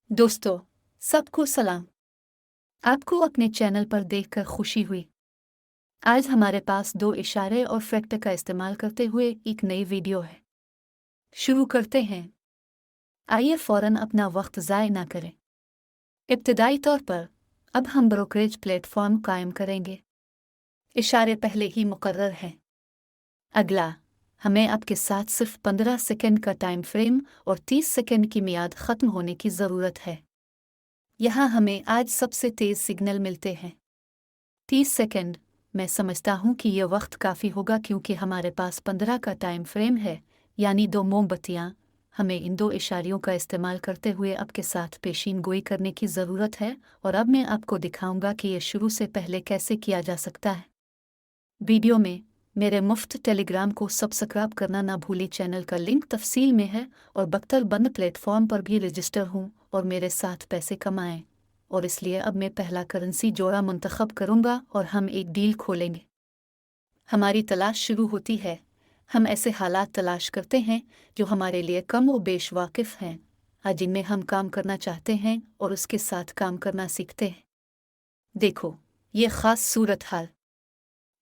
दोस्तों, सबको सलाम। आपको अपने चैनल पर देखकर खुशी हुई। आज हमारे पास दो इशारे और फैक्ट का इस्तेमाल करते हुए एक नई वीडियो है। शुरू करते हैं। आइए फौरन अपना वक्त ज़ाय ना करें। इब्तदाई तौर पर अब हम ब्रोकरेज प्लेटफॉर्म कायम करेंगे। इशारे पहले ही मुकर्रर हैं। अगला, हमें आपके साथ सिर्फ 15 सेकंड का टाइम फ्रेम और 30 सेकंड की मियाद ख़त्म होने की ज़रूरत है। यहाँ हमें आज सबसे तेज़ सिग्नल मिलते हैं। 30 सेकंड। मैं समझता हूँ कि यह वक्त काफ़ी होगा क्योंकि हमारे पास 15 का टाइम फ्रेम है, यानी 2 मोमबत्तियाँ। हमें इन 2 इशारियों का इस्तेमाल करते हुए आपके साथ पेशीन गोई करने की ज़रूरत है और अब मैं आपको दिखाऊंगा कि यह शुरू से पहले कैसे किया जा सकता है। वीडियो में मेरे मुफ्त टेलीग्राम को सब्सक्राइब करना ना भूलें। चैनल का लिंक तफसील में है और बख्तर बंद प्लेटफॉर्म पर भी रजिस्टर हूँ और मेरे साथ पैसे कमाएं। और इसलिए अब मैं पहला करेंसी जोड़ा मुंतखब करूंगा और हम एक डील खोलेंगे। हमारी तलाश शुरू होती है। हम ऐसे हालात तलाश करते हैं जो हमारे लिए कम व बेश वाकिफ़ हैं, जिनमें हम काम करना चाहते हैं और उसके साथ काम करना सीखते हैं। देखो, ये ख़ास सूरत हाल।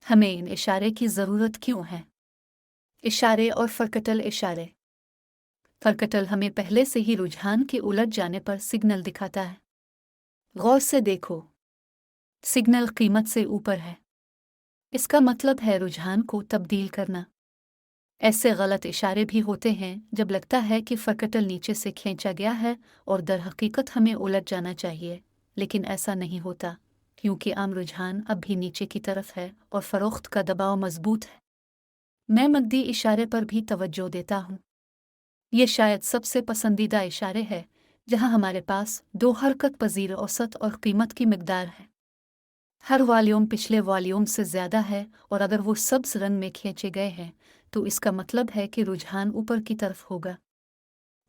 हमें इन इशारे की ज़रूरत क्यों है? इशारे और फरकटल इशारे। फरकटल हमें पहले से ही रुझान के उलट जाने पर सिग्नल दिखाता है। गौर से देखो, सिग्नल कीमत से ऊपर है। इसका मतलब है रुझान को तब्दील करना। ऐसे गलत इशारे भी होते हैं जब लगता है कि फरकटल नीचे से खींचा गया है और दर हकीकत हमें उलट जाना चाहिए, लेकिन ऐसा नहीं होता क्योंकि आम रुझान अब भी नीचे की तरफ है और फरोख्त का दबाव मजबूत है। मैं नकदी इशारे पर भी तवज्जो देता हूँ। ये शायद सबसे पसंदीदा इशारे है जहाँ हमारे पास 2 हरकत पजीर औसत और कीमत की मिकदार है। हर वॉल्यूम पिछले वॉल्यूम से ज़्यादा है और अगर वो सब्ज रंग में खींचे गए हैं तो इसका मतलब है कि रुझान ऊपर की तरफ होगा।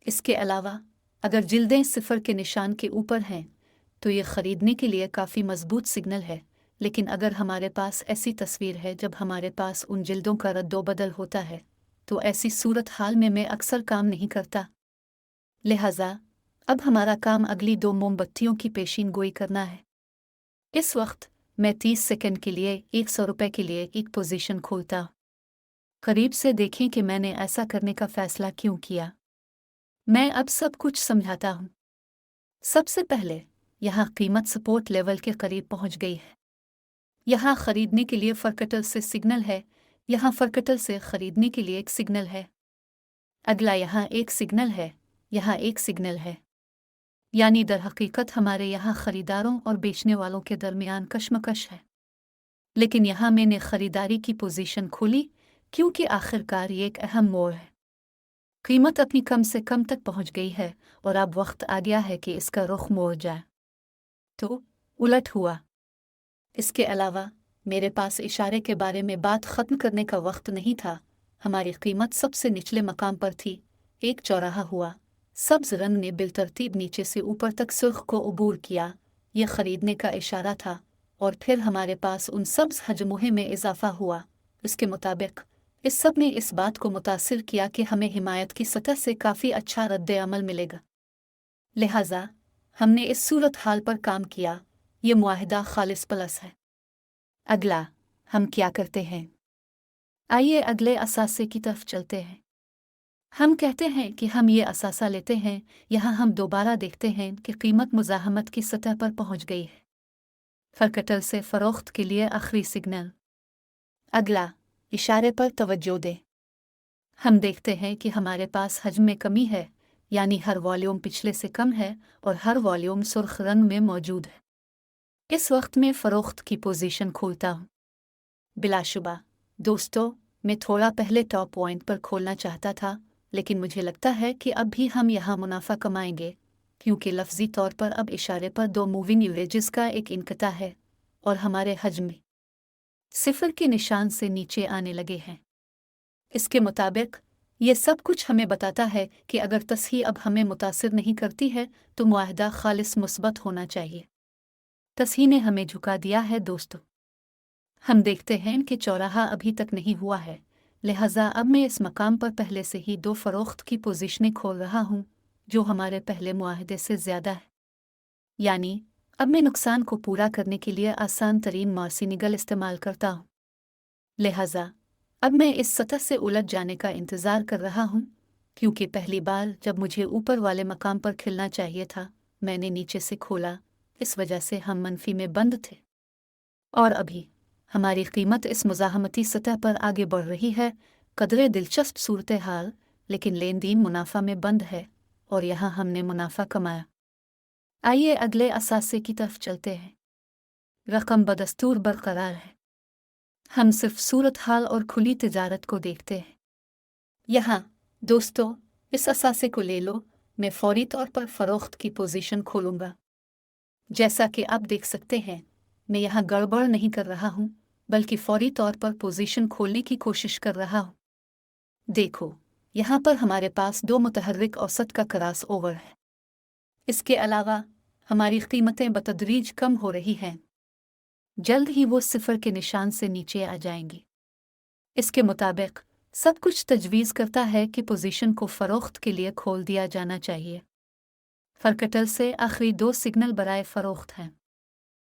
इसके अलावा अगर जिल्दें सिफर के निशान के ऊपर हैं तो ये ख़रीदने के लिए काफ़ी मजबूत सिग्नल है, लेकिन अगर हमारे पास ऐसी तस्वीर है जब हमारे पास उन जिल्दों का रद्दोबदल होता है तो ऐसी सूरत हाल में मैं अक्सर काम नहीं करता। लिहाजा अब हमारा काम अगली 2 मोमबत्तियों की पेशीन गोई करना है। इस वक्त मैं 30 सेकंड के लिए 100 रुपये के लिए एक पोजीशन खोलता। करीब से देखें कि मैंने ऐसा करने का फैसला क्यों किया। मैं अब सब कुछ समझाता हूँ। सबसे पहले, यहाँ कीमत सपोर्ट लेवल के करीब पहुँच गई है। यहाँ खरीदने के लिए फरकटल से सिग्नल है, यहाँ फरकटल से खरीदने के लिए एक सिग्नल है। अगला यहाँ एक सिग्नल है, यहाँ एक सिग्नल है। यानी दर हकीकत हमारे यहाँ खरीदारों और बेचने वालों के दरमियान कशमकश है। लेकिन यहाँ मैंने खरीदारी की पोजीशन खोली क्योंकि आखिरकार ये एक अहम मोड़ है। कीमत अपनी कम से कम तक पहुँच गई है और अब वक्त आ गया है कि इसका रुख मोड़ जाए। तो उलट हुआ। इसके अलावा मेरे पास इशारे के बारे में बात ख़त्म करने का वक्त नहीं था। हमारी कीमत सबसे निचले मकाम पर थी। एक चौराहा हुआ। सब्ज रंग ने बिलतरतीब नीचे से ऊपर तक सुर्ख को अबूर किया। यह खरीदने का इशारा था। और फिर हमारे पास उन सब्ज हजमुहे में इजाफा हुआ। इसके मुताबिक इस सब ने इस बात को मुतासिर किया कि हमें हिमायत की सतह से काफ़ी अच्छा रद्द अमल मिलेगा। लिहाजा हमने इस सूरत हाल पर काम किया। ये मुआहिदा खालिस प्लस है। अगला हम क्या करते हैं? आइए अगले असासे की तरफ चलते हैं। हम कहते हैं कि हम ये असासा लेते हैं। यहाँ हम दोबारा देखते हैं कि कीमत मुज़ाहमत की सतह पर पहुँच गई है। फरकटल से फ़रोख्त के लिए आखिरी सिग्नल। अगला, इशारे पर तवज्जो दें। हम देखते हैं कि हमारे पास हजम में कमी है, यानी हर वॉल्यूम पिछले से कम है और हर वॉल्यूम सुर्ख रंग में मौजूद है। इस वक्त में फ़रोख्त की पोजीशन खोलता हूँ। बिलाशुबा दोस्तों, मैं थोड़ा पहले टॉप पॉइंट पर खोलना चाहता था, लेकिन मुझे लगता है कि अब भी हम यहाँ मुनाफा कमाएंगे क्योंकि लफ्ज़ी तौर पर अब इशारे पर 2 मूविंग एवरेजेस का एक इनकता है और हमारे हजम में सिफर के निशान से नीचे आने लगे हैं। इसके मुताबिक ये सब कुछ हमें बताता है कि अगर तस्ही अब हमें मुतासिर नहीं करती है तो मुआहदा खालिस मुस्बत होना चाहिए। तस्ही ने हमें झुका दिया है दोस्तों। हम देखते हैं कि चौराहा अभी तक नहीं हुआ है, लिहाजा अब मैं इस मकाम पर पहले से ही 2 फ़रोख्त की पोजीशनें खोल रहा हूँ। जो हमारे पहले मुआहदे से ज़्यादा है। यानी अब मैं नुकसान को पूरा करने के लिए आसान तरीन मार्सिनिगल इस्तेमाल करता हूँ। लिहाजा अब मैं इस सतह से उलझ जाने का इंतज़ार कर रहा हूँ, क्योंकि पहली बार जब मुझे ऊपर वाले मकाम पर खिलना चाहिए था, मैंने नीचे से खोला। इस वजह से हम मनफी में बंद थे। और अभी हमारी कीमत इस मुज़ाहमती सतह पर आगे बढ़ रही है। कदरे दिलचस्प सूरत हाल, लेकिन लेन देन मुनाफा में बंद है और यहाँ हमने मुनाफा कमाया। आइए अगले असासे की तरफ चलते हैं। रकम बदस्तूर बरकरार है। हम सिर्फ सूरत हाल और खुली तिजारत को देखते हैं। यहाँ दोस्तों, इस असासे को ले लो। मैं फौरी तौर पर फ़रोख्त की पोजीशन खोलूँगा। जैसा कि आप देख सकते हैं, मैं यहाँ गड़बड़ नहीं कर रहा हूँ, बल्कि फौरी तौर पर पोजीशन खोलने की कोशिश कर रहा हूँ। देखो, यहाँ पर हमारे पास दो मुतहर्रिक औसत का क्रॉस ओवर है। इसके अलावा हमारी कीमतें बतदरीज कम हो रही हैं। जल्द ही वो सिफर के निशान से नीचे आ जाएंगी। इसके मुताबिक सब कुछ तजवीज़ करता है कि पोजीशन को फ़रोख्त के लिए खोल दिया जाना चाहिए। फरकटल से आखिरी दो सिग्नल बराए फ़रोख्त हैं।